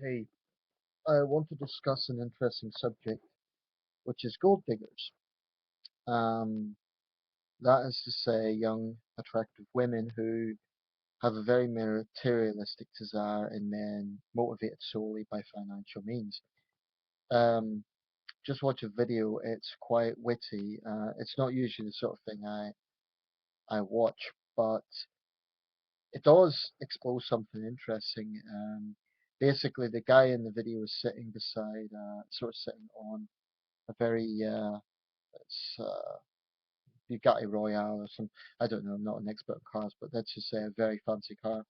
Hey, I want to discuss an interesting subject, which is gold diggers. Um, that is to say, young, attractive women who have a very materialistic desire in men, motivated solely by financial means. Um, just watch a video. It's quite witty. It's not usually the sort of thing I watch, but it does expose something interesting. Basically, the guy in the video is sitting beside, sort of sitting on a very it's Bugatti Royale or some, I don't know, I'm not an expert on cars, but let's just say a very fancy car.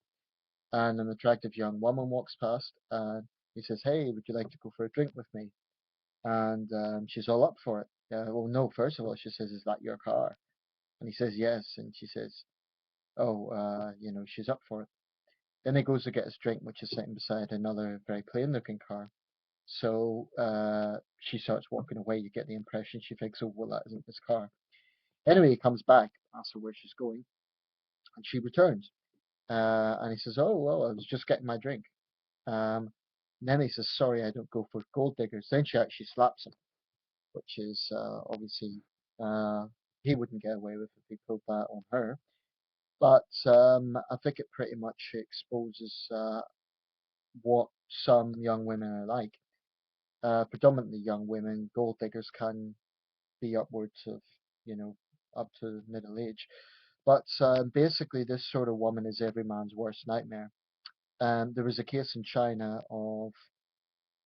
And an attractive young woman walks past and he says, "Hey, would you like to go for a drink with me?" And she's all up for it. Well, no, first of all, she says, "Is that your car?" And he says, "Yes." And she says, "Oh, she's up for it." Then he goes to get his drink, which is sitting beside another very plain looking car. So she starts walking away. You get the impression she thinks, "Oh, well, that isn't his car." Anyway, he comes back, asks her where she's going, and she returns. And he says, "Oh, well, I was just getting my drink." Um, and then he says, "Sorry, I don't go for gold diggers." Then she actually slaps him, which is obviously uh, he wouldn't get away with if he pulled that on her. But I think it pretty much exposes what some young women are like. Predominantly young women, gold diggers can be upwards of, you know, up to middle age. But basically, this sort of woman is every man's worst nightmare. There was a case in China of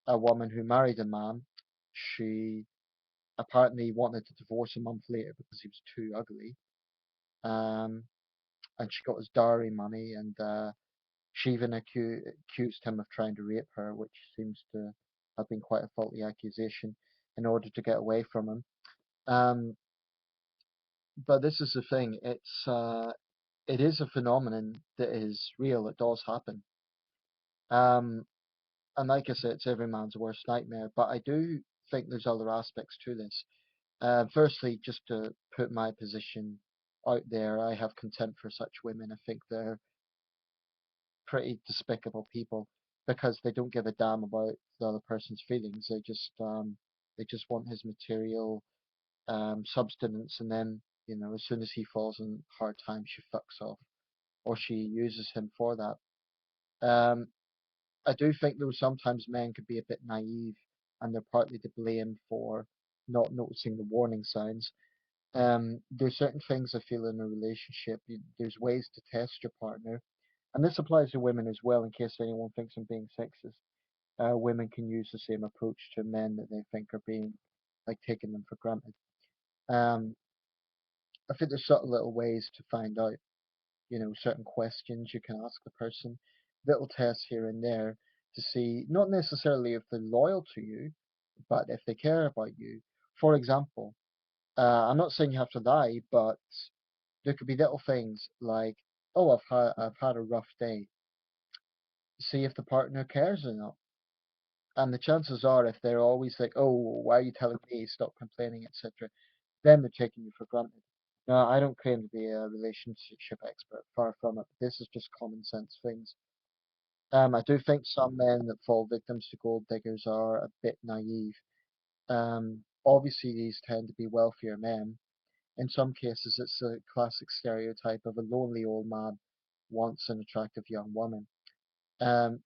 a woman who married a man. She apparently wanted to divorce a month later because he was too ugly. Um, and she got his dowry money, and she even accused him of trying to rape her, which seems to have been quite a faulty accusation, in order to get away from him. Um, but this is the thing. It is a phenomenon that is real. It does happen. Um, and like I said, it's every man's worst nightmare. But I do think there's other aspects to this. Firstly, just to put my position out there, I have contempt for such women. I think they're pretty despicable people because they don't give a damn about the other person's feelings. They just want his material substance, and then as soon as he falls in hard times, she fucks off or she uses him for that. Um, I do think though sometimes men could be a bit naive and they're partly to blame for not noticing the warning signs. There's certain things I feel in a relationship. There's ways to test your partner, and this applies to women as well. In case anyone thinks I'm being sexist, women can use the same approach to men that they think are being like taking them for granted. Um, I think there's subtle little ways to find out. Certain questions you can ask the person, little tests here and there to see not necessarily if they're loyal to you, but if they care about you. For example, I'm not saying you have to lie, but there could be little things like, "Oh, I've had a rough day." See if the partner cares or not. And the chances are, if they're always like, "Oh, why are you telling me? Stop complaining," etc., then they're taking you for granted. Now, I don't claim to be a relationship expert, far from it. This is just common sense things. I do think some men that fall victims to gold diggers are a bit naive. Obviously, these tend to be wealthier men. In some cases, it's a classic stereotype of a lonely old man wants an attractive young woman. Um,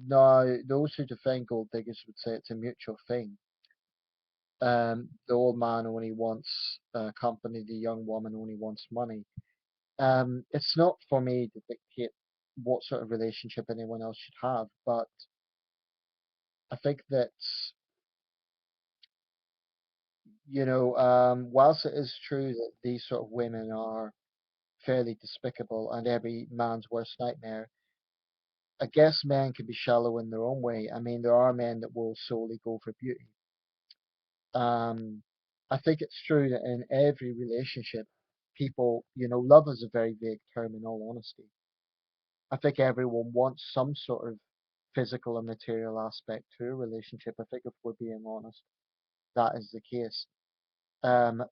Now, those who defend gold diggers would say it's a mutual thing. The old man only wants company, the young woman only wants money. It's not for me to dictate what sort of relationship anyone else should have, but I think that, whilst it is true that these sort of women are fairly despicable and every man's worst nightmare, I guess men can be shallow in their own way. I mean, there are men that will solely go for beauty. Um, I think it's true that in every relationship, people, love is a very vague term in all honesty. I think everyone wants some sort of physical and material aspect to a relationship. I think if we're being honest, that is the case. Um,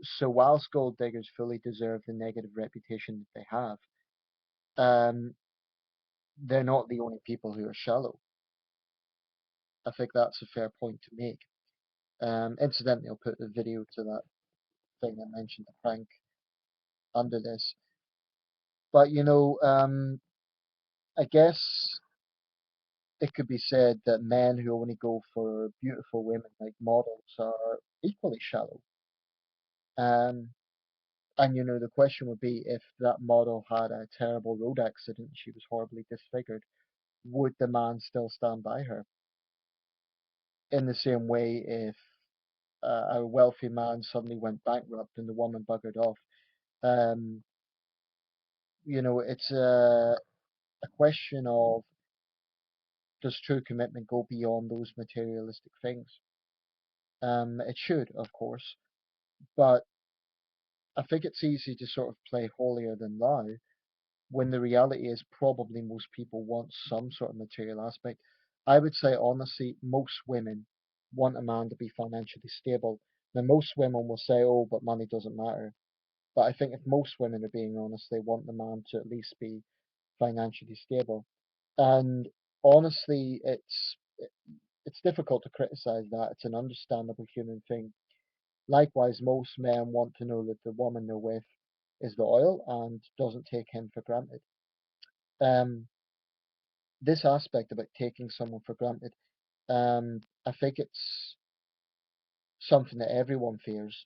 so whilst gold diggers fully deserve the negative reputation that they have, um, they're not the only people who are shallow. I think that's a fair point to make. Incidentally, I'll put the video to that thing I mentioned, the prank, under this. But I guess it could be said that men who only go for beautiful women like models are equally shallow. Um, and the question would be, if that model had a terrible road accident and she was horribly disfigured, would the man still stand by her? In the same way, if a wealthy man suddenly went bankrupt and the woman buggered off, um, it's a question of, does true commitment go beyond those materialistic things? It should, of course, but I think it's easy to sort of play holier than thou when the reality is probably most people want some sort of material aspect. I would say honestly, most women want a man to be financially stable. Now, most women will say, "Oh, but money doesn't matter." But I think if most women are being honest, they want the man to at least be financially stable. And honestly, it's difficult to criticize that. It's an understandable human thing. Likewise, most men want to know that the woman they're with is loyal and doesn't take him for granted. Um, this aspect about taking someone for granted, I think it's something that everyone fears,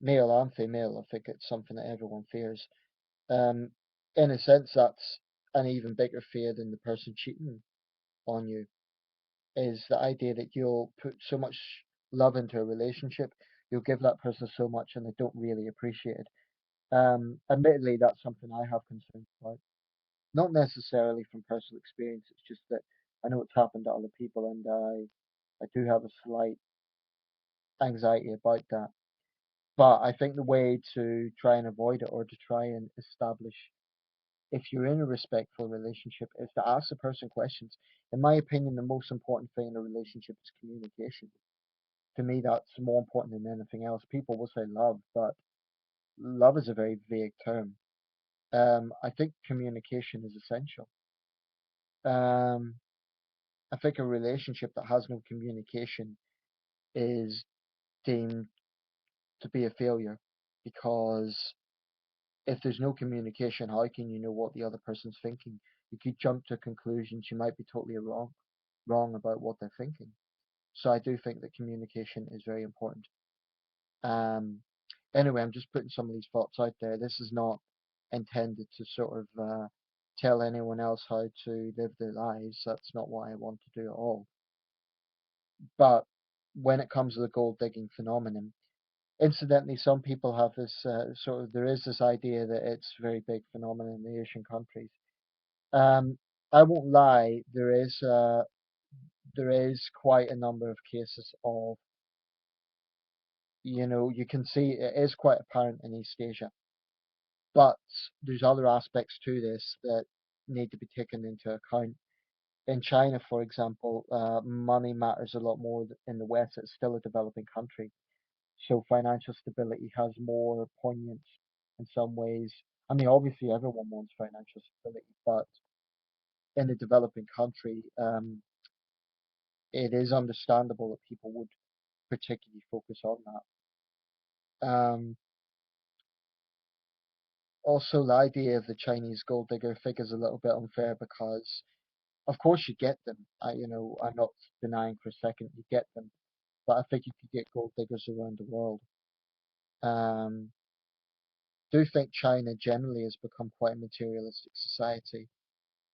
male and female. I think it's something that everyone fears. Um, in a sense, that's an even bigger fear than the person cheating on you, is the idea that you'll put so much love into a relationship, you'll give that person so much and they don't really appreciate it. Admittedly, that's something I have concerns about. Not necessarily from personal experience, it's just that I know it's happened to other people and I do have a slight anxiety about that. But I think the way to try and avoid it, or to try and establish if you're in a respectful relationship, is to ask the person questions. In my opinion, the most important thing in a relationship is communication. To me, that's more important than anything else. People will say love, but love is a very vague term. I think communication is essential. Um, I think a relationship that has no communication is deemed to be a failure, because if there's no communication, how can you know what the other person's thinking? You could jump to conclusions. You might be totally wrong about what they're thinking. So I do think that communication is very important. Um, anyway, I'm just putting some of these thoughts out there. This is not intended to sort of tell anyone else how to live their lives. That's not what I want to do at all. But when it comes to the gold digging phenomenon, incidentally, some people have this there is this idea that it's a very big phenomenon in the Asian countries. Um, I won't lie, there is quite a number of cases of, you can see it is quite apparent in East Asia, but there's other aspects to this that need to be taken into account. In China, for example, money matters a lot more in the West. It's still a developing country, so financial stability has more poignance in some ways. I mean, obviously, everyone wants financial stability, but in a developing country, it is understandable that people would particularly focus on that. Also, the idea of the Chinese gold digger figure is a little bit unfair because, of course, you get them. I'm not denying for a second you get them, but I think you could get gold diggers around the world. Um, do think China generally has become quite a materialistic society.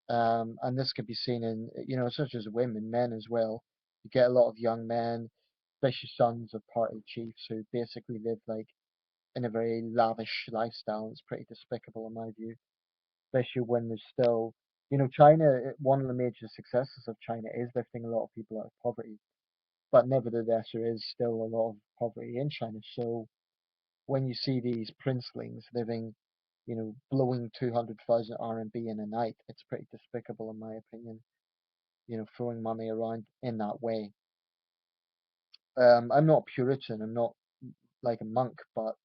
And this could be seen in, such as women, men as well. You get a lot of young men, especially sons of party chiefs, who basically live like in a very lavish lifestyle. It's pretty despicable in my view, especially when there's still, China, one of the major successes of China is lifting a lot of people out of poverty. But nevertheless, there is still a lot of poverty in China. So when you see these princelings living, blowing 200,000 RMB in a night, it's pretty despicable in my opinion, throwing money around in that way. I'm not a Puritan, I'm not like a monk, but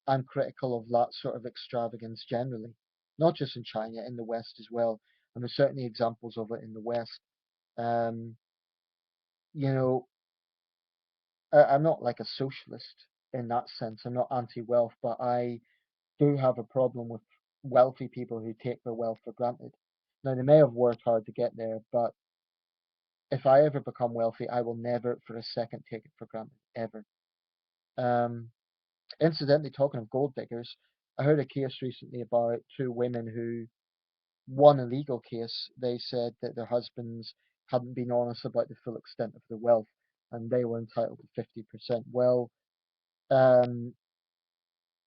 I'm critical of that sort of extravagance generally, not just in China, in the West as well. And there's certainly examples of it in the West. you know, I'm not like a socialist in that sense. I'm not anti-wealth, but I do have a problem with wealthy people who take their wealth for granted. Now, they may have worked hard to get there, but if I ever become wealthy, I will never for a second take it for granted, ever. Um, Incidentally, talking of gold diggers, I heard a case recently about two women who won a legal case. They said that their husbands hadn't been honest about the full extent of their wealth, and they were entitled to 50%. Well, um,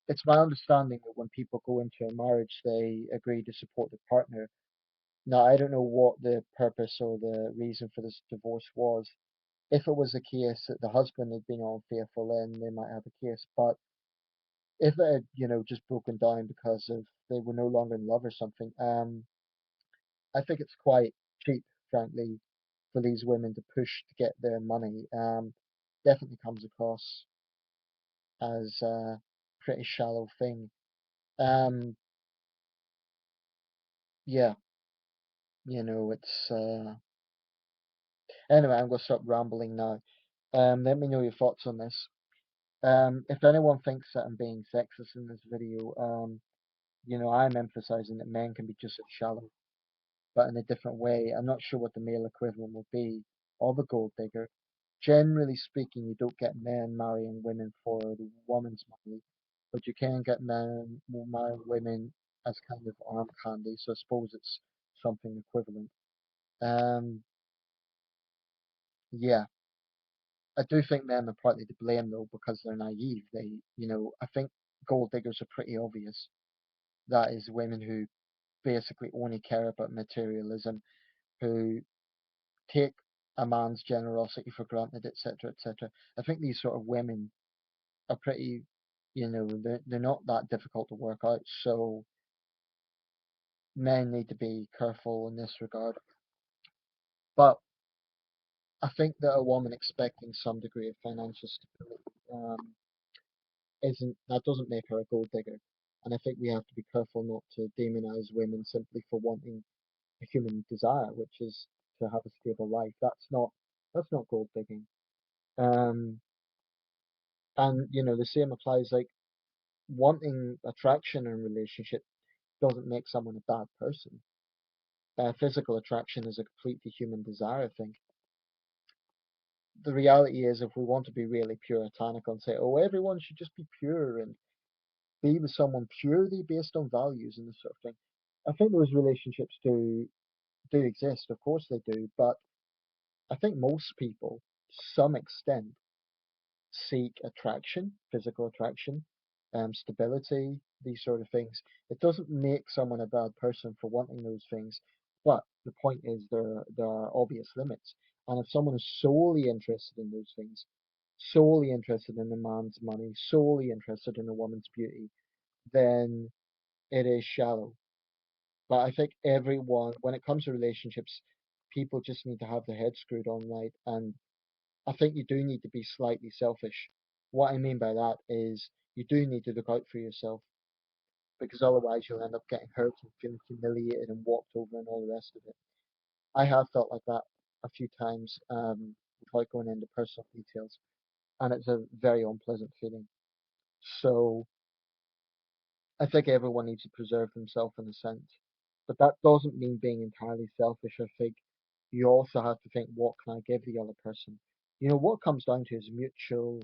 it's my understanding that when people go into a marriage, they agree to support their partner. Now, I don't know what the purpose or the reason for this divorce was. If it was a case that the husband had been unfaithful, then they might have a case. But if it had, just broken down because of they were no longer in love or something, I think it's quite cheap, frankly, for these women to push to get their money. Definitely comes across as a pretty shallow thing. Um, yeah, it's anyway. I'm gonna stop rambling now. Let me know your thoughts on this. If anyone thinks that I'm being sexist in this video, I'm emphasizing that men can be just as shallow, but in a different way. I'm not sure what the male equivalent will be of a gold digger. Generally speaking, you don't get men marrying women for the woman's money, but you can get men who marry women as kind of arm candy. So I suppose it's something equivalent. Um, yeah, I do think men are partly to blame though because they're naive. I think gold diggers are pretty obvious. That is women who basically only care about materialism, who take a man's generosity for granted, etc., etc. I think these sort of women are pretty, they're not that difficult to work out. So men need to be careful in this regard. But I think that a woman expecting some degree of financial stability isn't that doesn't make her a gold digger. And I think we have to be careful not to demonize women simply for wanting a human desire, which is to have a stable life. That's not gold digging. Um, and the same applies. Like wanting attraction in a relationship doesn't make someone a bad person. Physical attraction is a completely human desire. I think the reality is, if we want to be really puritanical and say, "Oh, everyone should just be pure and be with someone purely based on values and this sort of thing," I think those relationships do exist. Of course they do, but I think most people, to some extent, seek attraction, physical attraction, stability, these sort of things. It doesn't make someone a bad person for wanting those things, but the point is there are obvious limits. And if someone is solely interested in those things, solely interested in a man's money, solely interested in a woman's beauty, then it is shallow. But I think everyone, when it comes to relationships, people just need to have their head screwed on right, and I think you do need to be slightly selfish. What I mean by that is you do need to look out for yourself because otherwise you'll end up getting hurt and feeling humiliated and walked over and all the rest of it. I have felt like that a few times without going into personal details, and it's a very unpleasant feeling. So I think everyone needs to preserve themselves in a sense, but that doesn't mean being entirely selfish. I think you also have to think, what can I give the other person? What it comes down to is mutual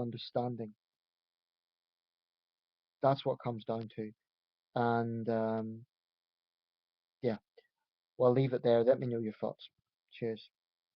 understanding. That's what it comes down to. And yeah, well, I'll leave it there. Let me know your thoughts. Cheers.